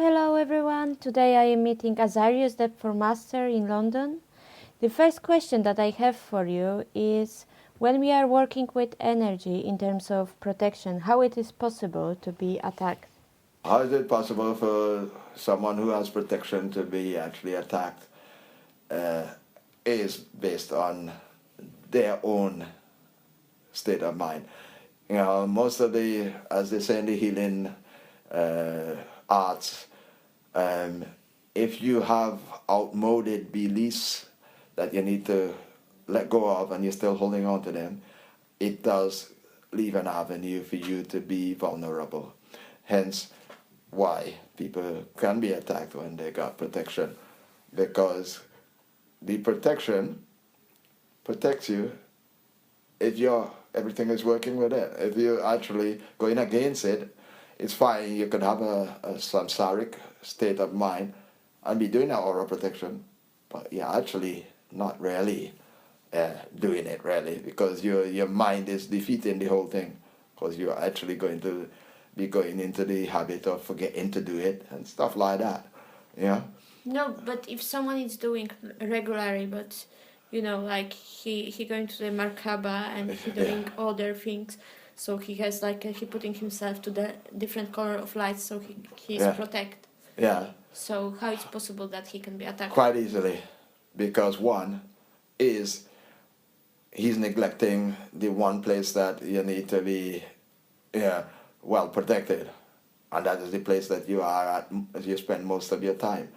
Hello everyone, today I am meeting Azarius, Depth for Master in London. The first question that I have for you is, when we are working with energy in terms of protection, how it is possible to be attacked? How is it possible for someone who has protection to be actually attacked? Is based on their own state of mind. You know, most of the, as they say in the healing arts, if you have outmoded beliefs that you need to let go of and you're still holding on to them, it does leave an avenue for you to be vulnerable. Hence, why people can be attacked when they got protection, because the protection protects you if everything is working with it. If you're actually going against it, it's fine. You could have a samsaric state of mind and be doing that aura protection, but you're actually not really doing it really, because your mind is defeating the whole thing, because you're actually going to be going into the habit of forgetting to do it and stuff like that. Yeah. No, but if someone is doing regularly, but like he going to the Markaba and he doing other things, so he has he putting himself to the different color of light, so he's protected. Yeah. So how it's possible that he can be attacked? Quite easily, because one is he's neglecting the one place that you need to be well protected, and that is the place that you are at as you spend most of your time,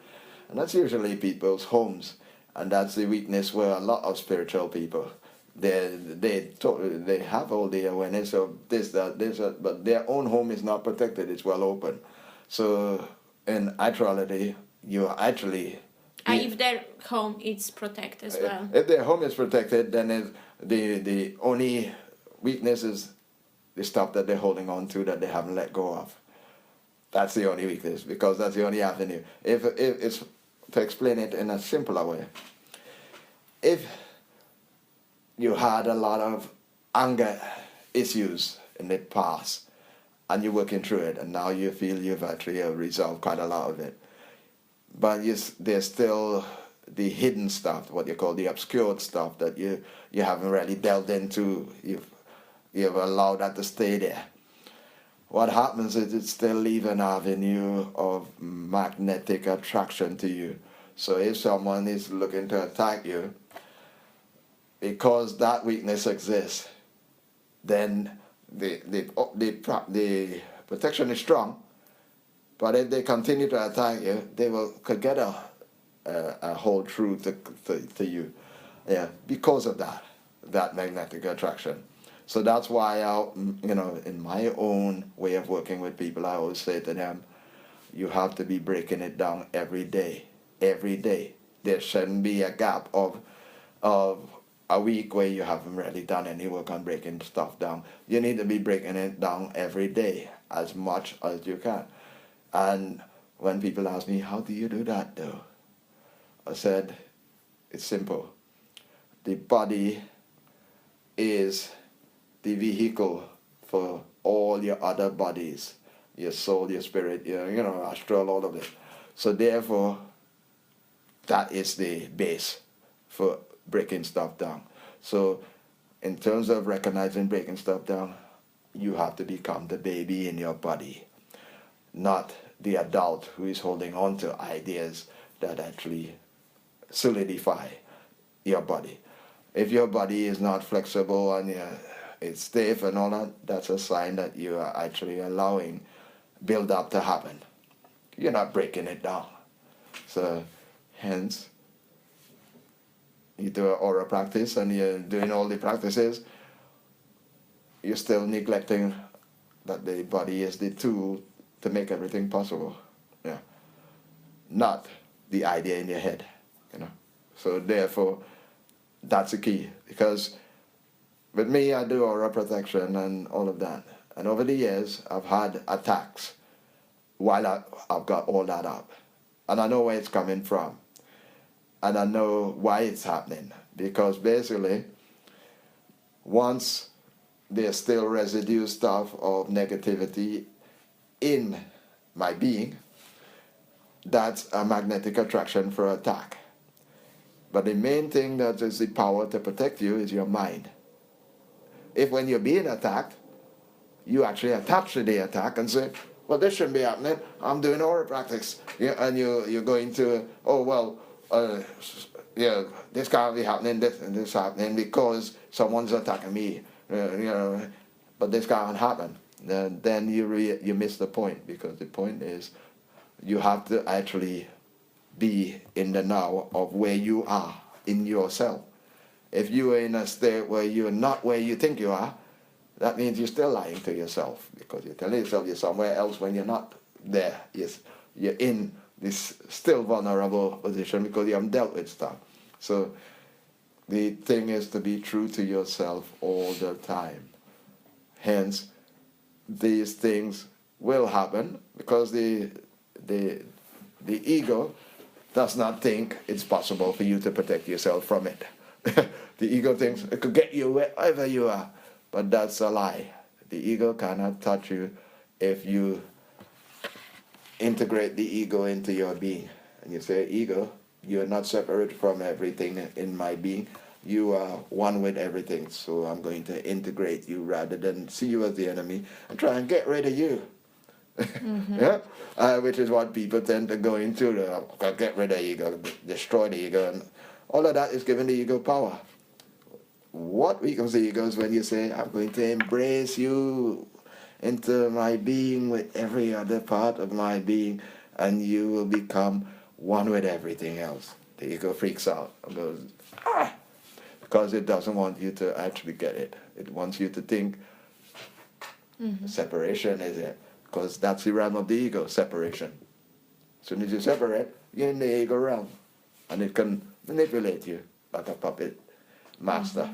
and that's usually people's homes, and that's the weakness where a lot of spiritual people they have all the awareness of this, but their own home is not protected. It's well open. So in actuality, you actually if their home is protected as well. If their home is protected, then the only weakness is the stuff that they're holding on to that they haven't let go of. That's the only weakness, because that's the only avenue. If it's, to explain it in a simpler way, if you had a lot of anger issues in the past and you're working through it, and now you feel you've actually resolved quite a lot of it, but there's still the hidden stuff, what you call the obscured stuff, that you haven't really delved into. You've allowed that to stay there. What happens is it still leaves an avenue of magnetic attraction to you. So if someone is looking to attack you, because that weakness exists, then the protection is strong. But if they continue to attack you, they could get a hold through to you, because of that magnetic attraction. So that's why in my own way of working with people, I always say to them, you have to be breaking it down every day. Every day. There shouldn't be a gap of a week where you haven't really done any work on breaking stuff down. You need to be breaking it down every day, as much as you can. And when people ask me, how do you do that though? I said, it's simple. The body is the vehicle for all your other bodies, your soul, your spirit, astral, all of it. So therefore, that is the base for breaking stuff down. So in terms of recognizing breaking stuff down, you have to become the baby in your body, not the adult who is holding on to ideas that actually solidify your body. If your body is not flexible and it's stiff and all that, that's a sign that you are actually allowing build-up to happen. You're not breaking it down. So hence, you do an aura practice and you're doing all the practices, you're still neglecting that the body is the tool to make everything possible. Yeah. Not the idea in your head. So therefore, that's the key. Because with me, I do aura protection and all of that. And over the years, I've had attacks while I've got all that up. And I know where it's coming from. And I know why it's happening. Because basically, once there's still residue stuff of negativity in my being, that's a magnetic attraction for attack. But the main thing that is the power to protect you is your mind. If when you're being attacked, you actually attach to the attack and say, well, this shouldn't be happening. I'm doing aura practice. Yeah, and you're going to, oh, well, yeah, this can't be happening, this and this happening because someone's attacking me. But this can't happen. Then you miss the point, because the point is you have to actually be in the now of where you are in yourself. If you are in a state where you're not where you think you are, that means you're still lying to yourself, because you're telling yourself you're somewhere else when you're not there. Yes, you're in this still vulnerable position because you haven't dealt with stuff. So the thing is to be true to yourself all the time. Hence, these things will happen because the ego does not think it's possible for you to protect yourself from it. The ego thinks it could get you wherever you are, but that's a lie. The ego cannot touch you if you integrate the ego into your being. And you say, ego, you are not separate from everything in my being. You are one with everything, so I'm going to integrate you rather than see you as the enemy and try and get rid of you. Mm-hmm. Yeah, which is what people tend to go into. Get rid of the ego, destroy the ego, and all of that is giving the ego power. What weakens the ego is when you say, I'm going to embrace you into my being with every other part of my being, and you will become one with everything else. The ego freaks out and goes, because it doesn't want you to actually get it. It wants you to think separation is it, because that's the realm of the ego, separation. As soon as you separate, you're in the ego realm, and it can manipulate you like a puppet master,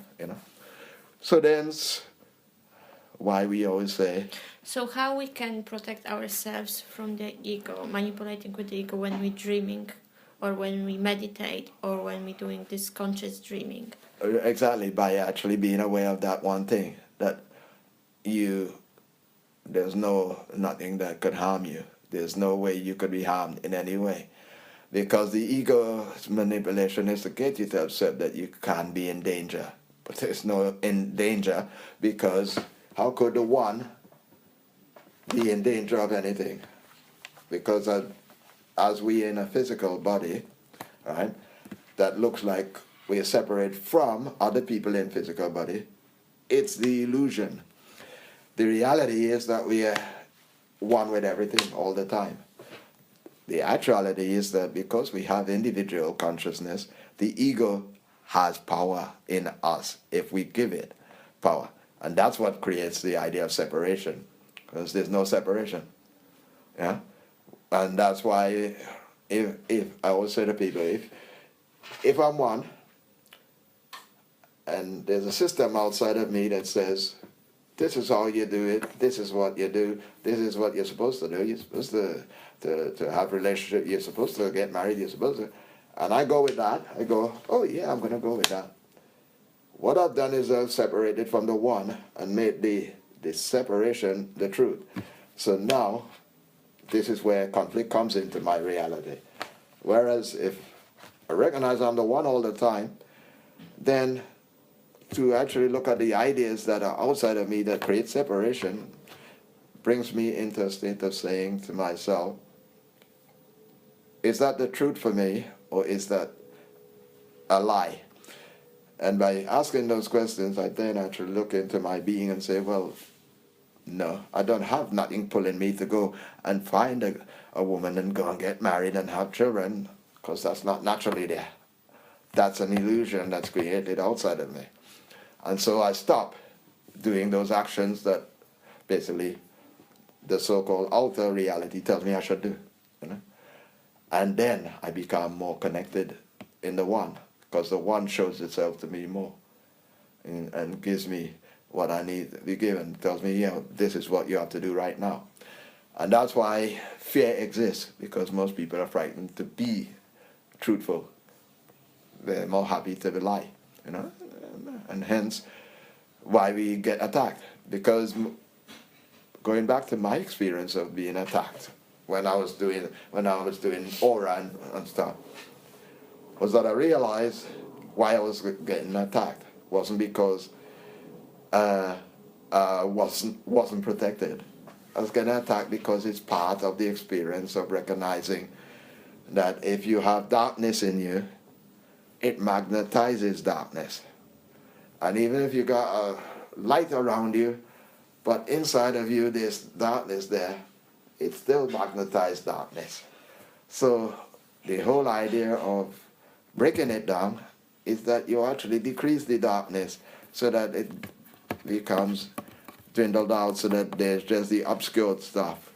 So that's why we always say. So how we can protect ourselves from the ego, manipulating with the ego when we're dreaming, or when we meditate, or when we're doing this conscious dreaming? Exactly, by actually being aware of that one thing, that there's nothing that could harm you. There's no way you could be harmed in any way. Because the ego's manipulation is to get you to accept that you can't be in danger. But there's no in danger, because how could the one be in danger of anything? Because as we in a physical body, right, that looks like we are separate from other people in physical body, it's the illusion. The reality is that we are one with everything all the time. The actuality is that because we have individual consciousness, the ego has power in us if we give it power. And that's what creates the idea of separation, because there's no separation. Yeah? And that's why if I always say to people, if I'm one, and there's a system outside of me that says, this is how you do it, this is what you do, this is what you're supposed to do, you're supposed to have a relationship, you're supposed to get married, you're supposed to, and I go with that, I go, oh yeah, I'm going to go with that. What I've done is I've separated from the one and made the separation the truth. So now, this is where conflict comes into my reality. Whereas if I recognize I'm the one all the time, then to actually look at the ideas that are outside of me that create separation brings me into a state of saying to myself, is that the truth for me, or is that a lie? And by asking those questions, I then actually look into my being and say, well, no, I don't have nothing pulling me to go and find a woman and go and get married and have children, because that's not naturally there. That's an illusion that's created outside of me. And so I stop doing those actions that basically the so-called outer reality tells me I should do. And then I become more connected in the one, because the one shows itself to me more and gives me what I need to be given, tells me, this is what you have to do right now. And that's why fear exists, because most people are frightened to be truthful. They're more happy to lie, and hence why we get attacked. Because going back to my experience of being attacked when I was doing aura and stuff, was that I realized why I was getting attacked wasn't because wasn't protected. I was getting attacked because it's part of the experience of recognizing that if you have darkness in you, it magnetizes darkness. And even if you got a light around you, but inside of you there's darkness there, it still magnetizes darkness. So the whole idea of breaking it down is that you actually decrease the darkness so that it becomes dwindled out, so that there's just the obscure stuff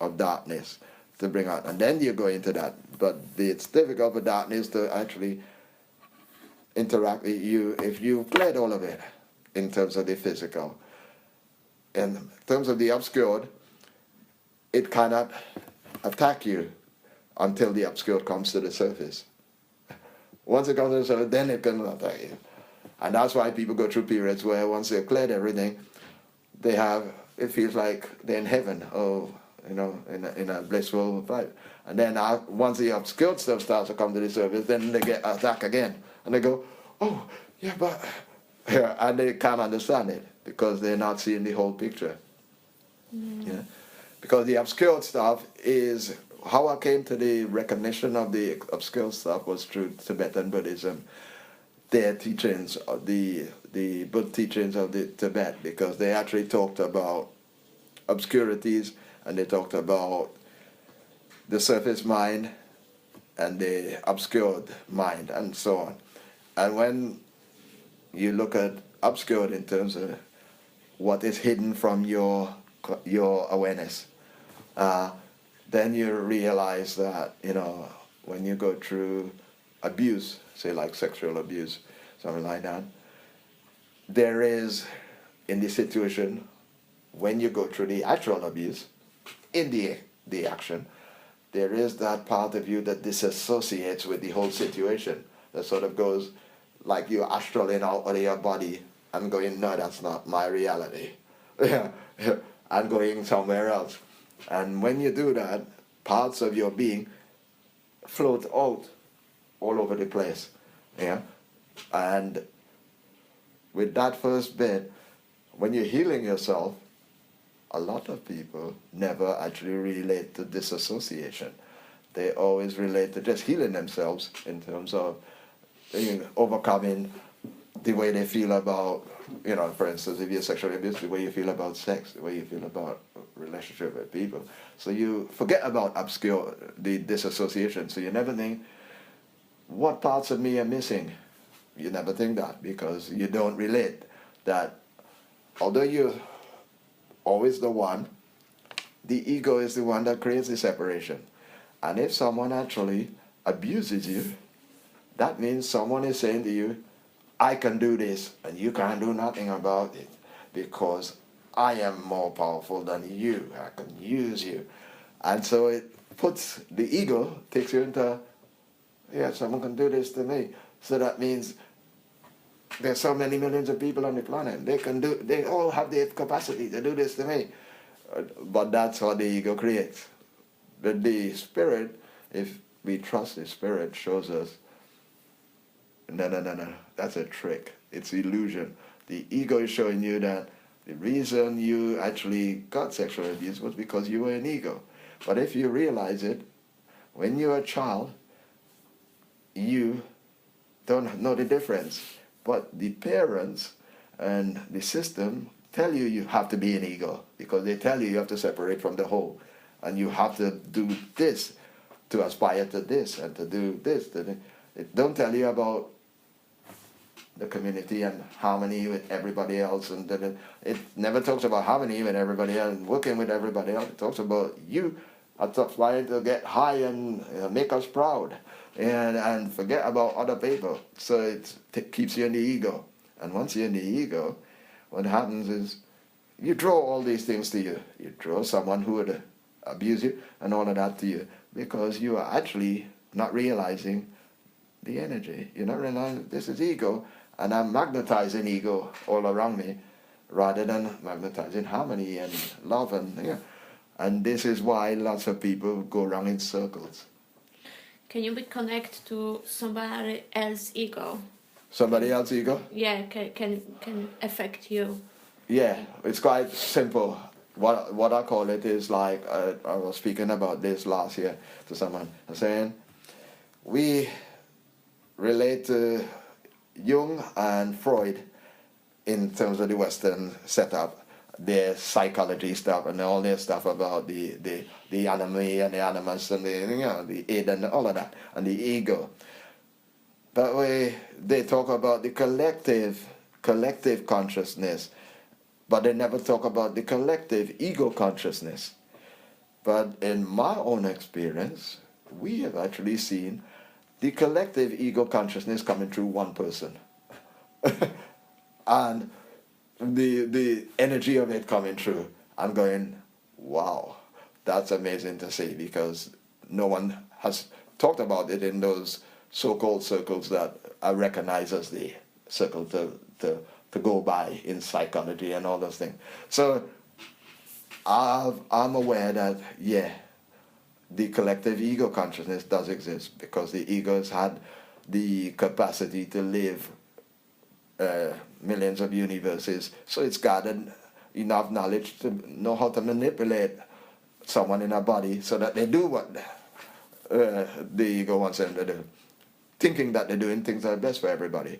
of darkness to bring out. And then you go into that. But it's difficult for darkness to actually interact with you if you've cleared all of it in terms of the physical. In terms of the obscured, it cannot attack you until the obscured comes to the surface. Once it comes to the surface, then it can attack you. And that's why people go through periods where once they've cleared everything, it feels like they're in heaven, or in a blissful vibe. And then once the obscured stuff starts to come to the surface, then they get attacked again. And they go, oh, yeah, but... Yeah, and they can't understand it because they're not seeing the whole picture. Yeah? Because the obscure stuff is... How I came to the recognition of the obscure stuff was through Tibetan Buddhism. Their teachings, the Buddha teachings of the Tibet, because they actually talked about obscurities, and they talked about the surface mind and the obscured mind, and so on. And when you look at obscured in terms of what is hidden from your awareness, then you realize that, when you go through abuse, say like sexual abuse, something like that, there is, in the situation, when you go through the actual abuse, in the action, there is that part of you that disassociates with the whole situation, that sort of goes like you're astraling out of your body and going, no, that's not my reality. I'm going somewhere else. And when you do that, parts of your being float out all over the place. Yeah? And with that first bit, when you're healing yourself, a lot of people never actually relate to disassociation. They always relate to just healing themselves in terms of overcoming the way they feel about, for instance, if you're sexually abused, the way you feel about sex, the way you feel about relationship with people. So you forget about the disassociation. So you never think, what parts of me are missing? You never think that because you don't relate that although you're always the one, the ego is the one that creates the separation. And if someone actually abuses you, that means someone is saying to you, I can do this and you can't do nothing about it because I am more powerful than you. I can use you. And so it puts the ego, takes you into, yeah, someone can do this to me. So that means there's so many millions of people on the planet. They all have the capacity to do this to me. But that's what the ego creates. But the spirit, if we trust the spirit, shows us, no, that's a trick. It's illusion. The ego is showing you that the reason you actually got sexual abuse was because you were an ego. But if you realize it, when you're a child, you don't know the difference. But the parents and the system tell you you have to be an ego because they tell you have to separate from the whole. And you have to do this to aspire to this and to do this. It don't tell you about the community and harmony with everybody else. And it never talks about harmony with everybody else and working with everybody else. It talks about you are trying to get high and make us proud and forget about other people. So it keeps you in the ego. And once you're in the ego, what happens is you draw all these things to you. You draw someone who would abuse you and all of that to you because you are actually not realizing the energy. You're not realizing this is ego and I'm magnetizing ego all around me rather than magnetizing harmony and love and And this is why lots of people go around in circles. Can you be connected to somebody else's ego? Somebody else's ego? Yeah, can affect you. Yeah, it's quite simple. What I call it is like, I was speaking about this last year to someone, saying, we relate to Jung and Freud in terms of the Western setup, their psychology stuff and all their stuff about the enemy and the animus and the id and all of that, and the ego. But they talk about the collective consciousness, but they never talk about the collective ego consciousness. But in my own experience, we have actually seen the collective ego consciousness coming through one person. And the energy of it coming through. I'm going, wow, that's amazing to see, because no one has talked about it in those so-called circles that I recognize as the circle to go by in psychology and all those things. So I'm aware that, yeah, the collective ego consciousness does exist, because the ego has had the capacity to live millions of universes, so it's gathered enough knowledge to know how to manipulate someone in a body so that they do what the ego wants them to do, thinking that they're doing things that are best for everybody.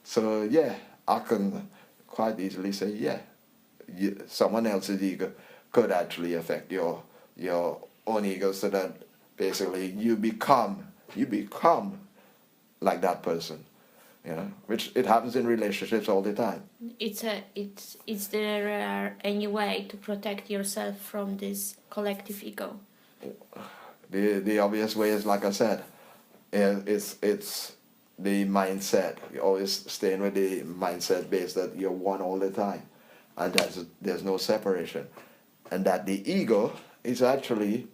So yeah, I can quite easily say, yeah, someone else's ego could actually affect your own ego, so that basically you become like that person. Which it happens in relationships all the time. Is there any way to protect yourself from this collective ego? The obvious way is, like I said, it's the mindset. You're always staying with the mindset base that you're one all the time, and there's no separation, and that the ego is actually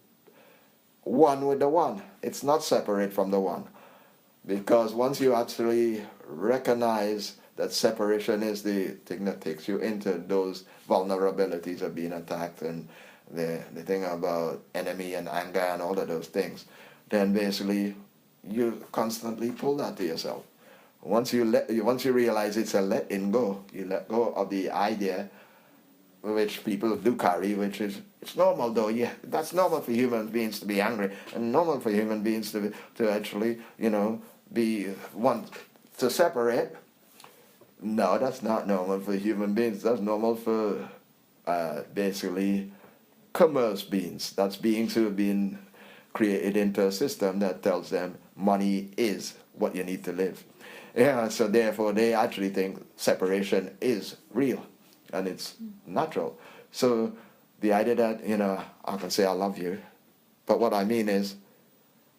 one with the one. It's not separate from the one. Because once you actually recognize that separation is the thing that takes you into those vulnerabilities of being attacked, and the thing about enemy and anger and all of those things, then basically you constantly pull that to yourself. Once you realize it's a letting go, you let go of the idea, which people do carry, which is, it's normal though, yeah, that's normal for human beings to be angry, and normal for human beings to actually, want to separate. No, that's not normal for human beings. That's normal for basically commerce beings. That's beings who have been created into a system that tells them money is what you need to live. Yeah, so therefore they actually think separation is real and it's natural. So the idea that, I can say I love you, but what I mean is,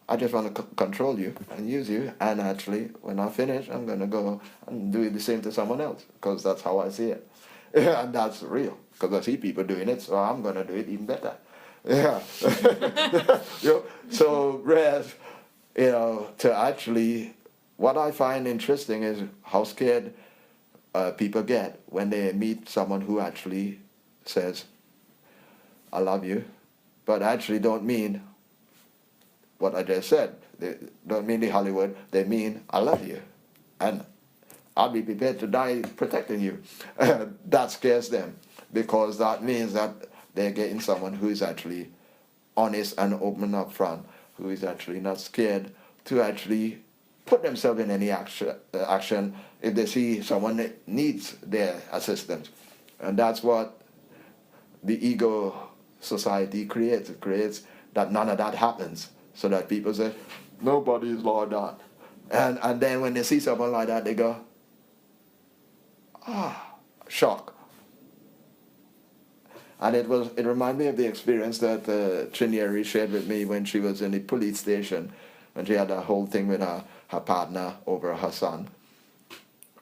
I just want to control you and use you, and actually, when I finish, I'm going to go and do the same to someone else, because that's how I see it. And that's real, because I see people doing it, so I'm going to do it even better. Yeah. So, whereas, to actually, what I find interesting is how scared people get when they meet someone who actually says, I love you, but actually don't mean what I just said. They don't mean the Hollywood, they mean I love you, and I'll be prepared to die protecting you. That scares them, because that means that they're getting someone who is actually honest and open up front, who is actually not scared to actually put themselves in any action if they see someone that needs their assistance. And that's what the ego society creates. It creates that none of that happens, so that people say, nobody is like that. And then when they see someone like that, they go, shock. And it reminded me of the experience that Trineri shared with me when she was in the police station, when she had a whole thing with her partner over her son.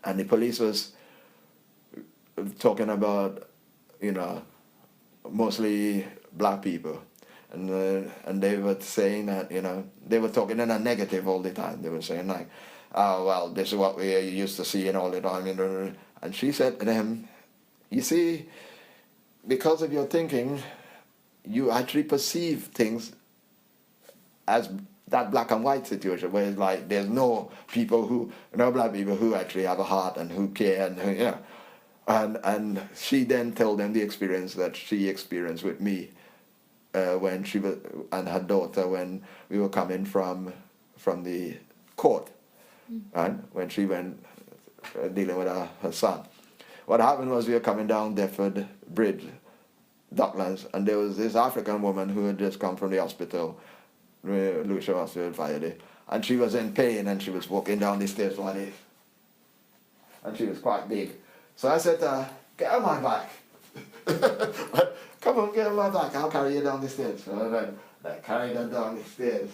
And the police was talking about, mostly black people. And they were saying that, they were talking in a negative all the time. They were saying like, oh, well, this is what we used to see and all the time. And she said to them, you see, because of your thinking, you actually perceive things as that black and white situation where it's like there's no black people who actually have a heart and who care and who. And she then told them the experience that she experienced with me when she was and her daughter when we were coming from the court, and when she went dealing with her son. What happened was we were coming down Deptford Bridge, Docklands, and there was this African woman who had just come from the hospital, Lucia Hospital Friday, and she was in pain and she was walking down the stairs like this, and she was quite big. So I said to her, get on my back. Come on, get on my back, I'll carry you down the stairs. So I carried her down the stairs.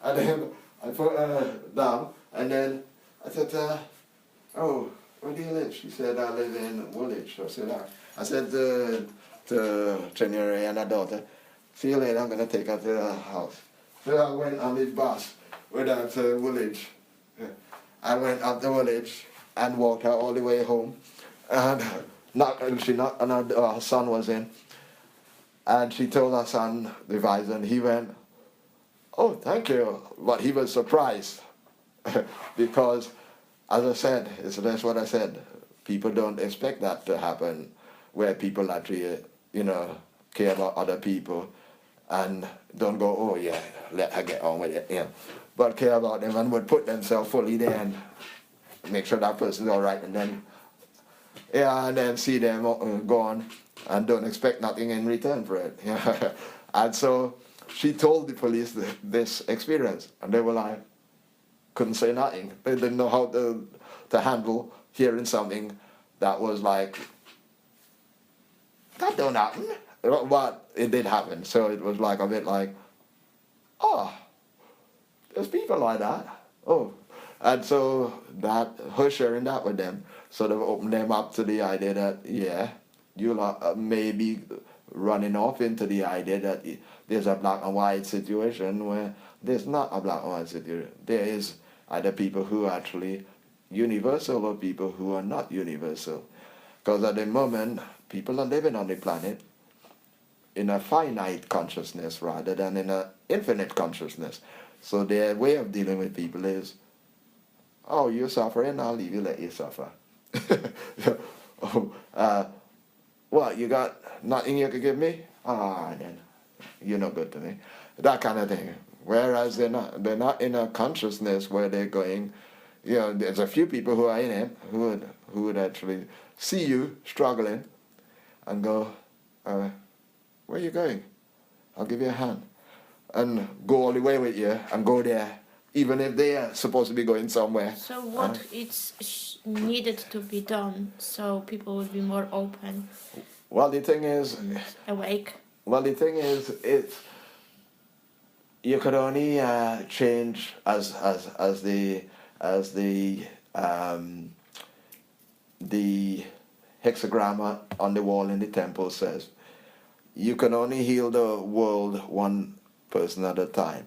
And then I put her down, and then I said to her, oh, where do you live? She said, I live in Woolwich. I said to Chenere and her daughter, see you later, I'm going to take her to the house. So I went on the bus with her to Woolwich. I went up to Woolwich and walked her all the way home. And she knocked, and her son was in. And she told her son the visor, and he went, oh, thank you. But he was surprised because, as I said, that's what I said, people don't expect that to happen, where people actually, care about other people and don't go, oh yeah, let her get on with it, but care about them and would put themselves fully there and make sure that person's all right, and then see them go on and don't expect nothing in return for it. And so she told the police this experience, and they were like, couldn't say nothing. They didn't know how to handle hearing something that was like, that don't happen. But it did happen. So it was like a bit like, oh, there's people like that. Oh. And so her sharing that with them sort of opened them up to the idea that, yeah, you'll maybe running off into the idea that there's a black and white situation where there's not a black and white situation. There is either people who are actually universal or people who are not universal. Because at the moment, people are living on the planet in a finite consciousness rather than in an infinite consciousness. So their way of dealing with people is, oh, you're suffering, I'll leave you, let you suffer. What, you got nothing you could give me? Then you're no good to me. That kind of thing. Whereas they're not in a consciousness where they're going, there's a few people who are in it who would actually see you struggling and go, where are you going? I'll give you a hand. And go all the way with you and go there, even if they are supposed to be going somewhere. So what it's needed to be done so people would be more open? Well, the thing is... awake. Well, the thing is, you could only change as the hexagram on the wall in the temple says. You can only heal the world one person at a time.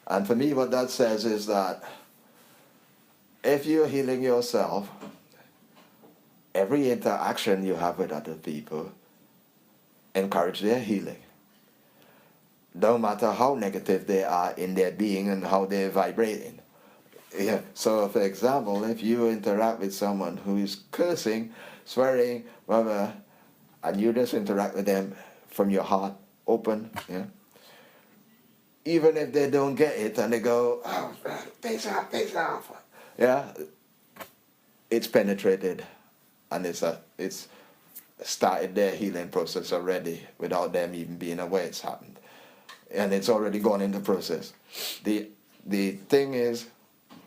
And for me, what that says is that if you're healing yourself, every interaction you have with other people, encourage their healing. No matter how negative they are in their being and how they're vibrating. Yeah. So, for example, if you interact with someone who is cursing, swearing, whatever, and you just interact with them from your heart, open, even if they don't get it and they go, oh, face off, it's penetrated and it's started their healing process already without them even being aware it's happened. And it's already gone in the process. The thing is,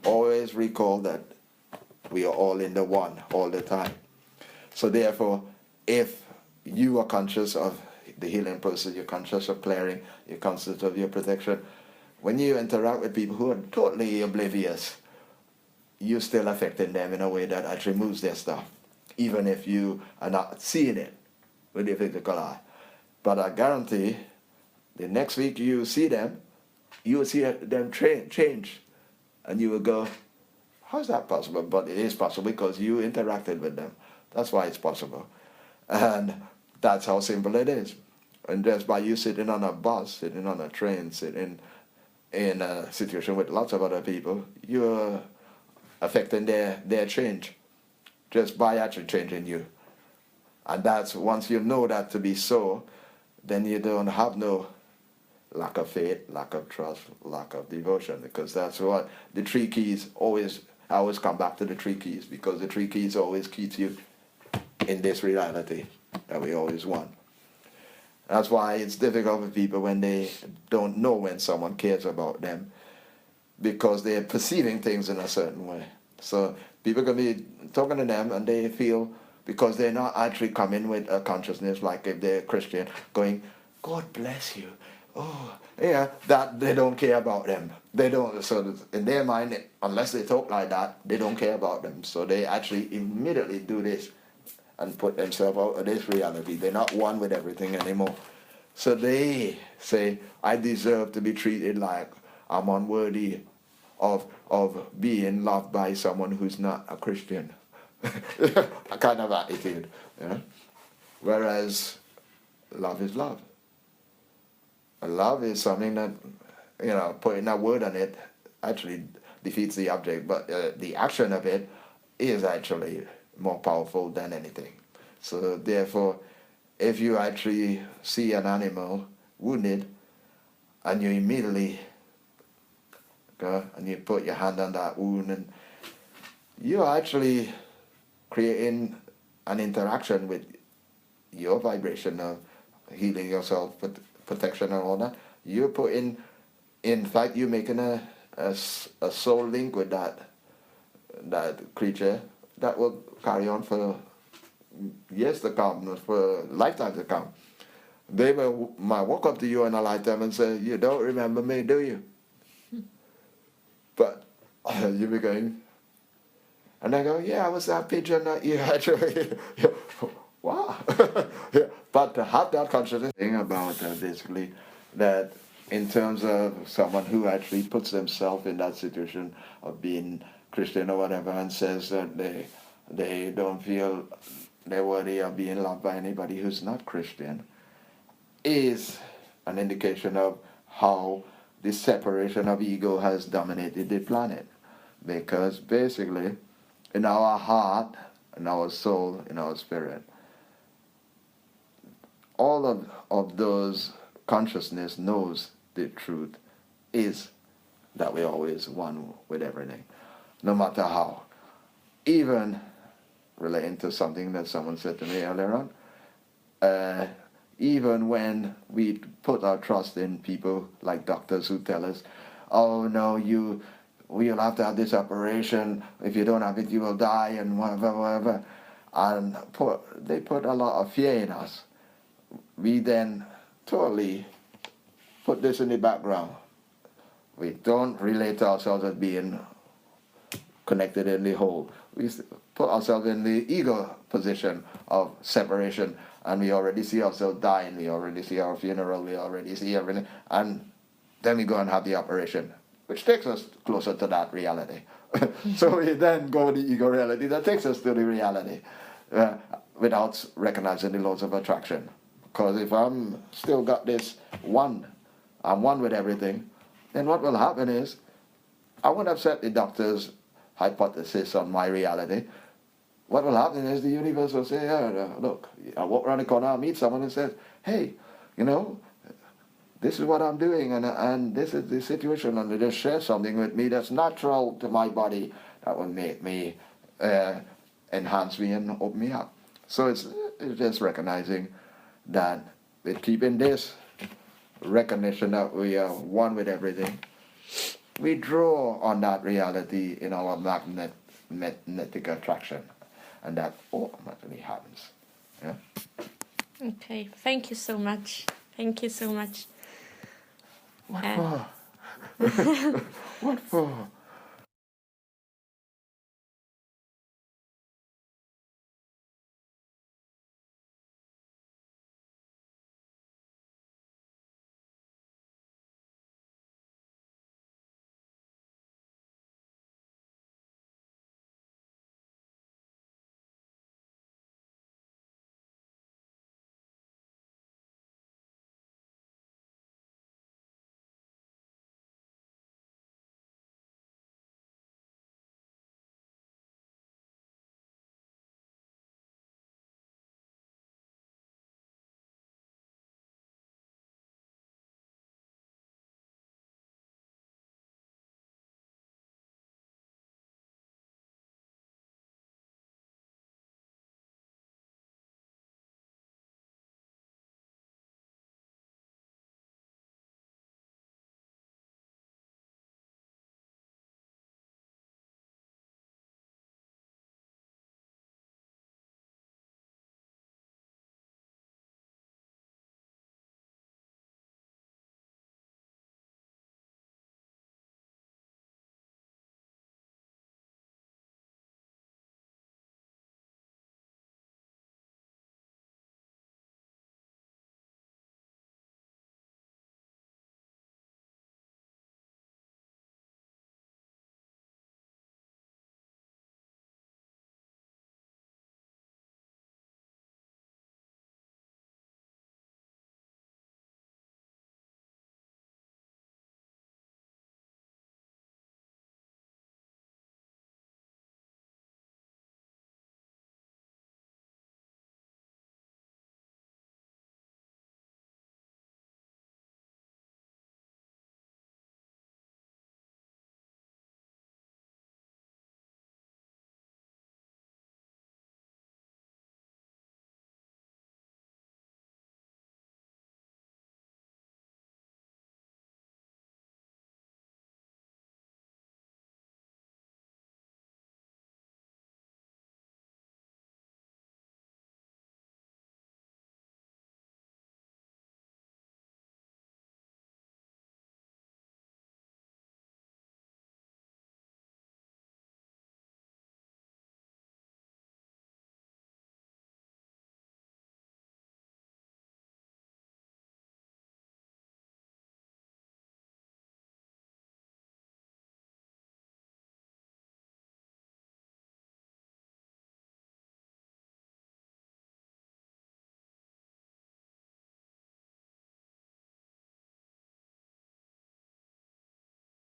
always recall that we are all in the one all the time. So therefore, if you are conscious of the healing process, you're conscious of clearing, you're conscious of your protection, when you interact with people who are totally oblivious, you're still affecting them in a way that actually moves their stuff, even if you are not seeing it with your physical eye. But I guarantee, the next week you see them, you will see them change. And you will go, how is that possible? But it is possible because you interacted with them. That's why it's possible. And that's how simple it is. And just by you sitting on a bus, sitting on a train, sitting in a situation with lots of other people, you're affecting their change just by actually changing you. And that's, once you know that to be so, then you don't have no lack of faith, lack of trust, lack of devotion, because that's what the three keys always, I always come back to the three keys, because the three keys always keeps you in this reality that we always want. That's why it's difficult for people when they don't know when someone cares about them, because they're perceiving things in a certain way. So people can be talking to them and they feel, because they're not actually coming with a consciousness, like if they're Christian, going, God bless you. Oh, yeah, that they don't care about them. They don't, so in their mind, unless they talk like that, they don't care about them. So they actually immediately do this and put themselves out of this reality. They're not one with everything anymore. So they say, I deserve to be treated like I'm unworthy of being loved by someone who's not a Christian. A kind of attitude. Yeah? Whereas love is love. Love is something that, putting a word on it actually defeats the object, but the action of it is actually more powerful than anything. So therefore, if you actually see an animal wounded and you immediately go and you put your hand on that wound, and you're actually creating an interaction with your vibration of healing yourself, protection and all that. You're putting, in fact, you're making a soul link with that creature that will carry on for years to come, for lifetimes to come. They might walk up to you in a lifetime and say, you don't remember me, do you? But you be going, and I go, yeah, I was that pigeon that you actually, wow. Yeah. But to have that consciousness thing about basically that in terms of someone who actually puts themselves in that situation of being Christian or whatever and says that they don't feel they're worthy of being loved by anybody who's not Christian, is an indication of how the separation of ego has dominated the planet. Because basically, in our heart, in our soul, in our spirit, all of those consciousness knows the truth is that we're always one with everything, no matter how. Even relating to something that someone said to me earlier on, even when we put our trust in people like doctors who tell us, oh no, we'll have to have this operation, if you don't have it you will die, and whatever, and they put a lot of fear in us. We then totally put this in the background. We don't relate to ourselves as being connected in the whole. We put ourselves in the ego position of separation, and we already see ourselves dying, we already see our funeral, we already see everything, and then we go and have the operation, which takes us closer to that reality. So we then go to the ego reality that takes us to the reality without recognizing the laws of attraction. Because if I'm still got this one, I'm one with everything, then what will happen is I won't accept the doctor's hypothesis on my reality. What will happen is the universe will say, yeah, look, I walk around the corner, I meet someone and says, hey, this is what I'm doing, and this is the situation, and they just share something with me that's natural to my body that will make me, enhance me and open me up. So it's just recognizing that with keeping this recognition that we are one with everything, we draw on that reality in our magnetic attraction, and that automatically happens. Yeah. Okay, thank you so much. Thank you so much. What for? What for?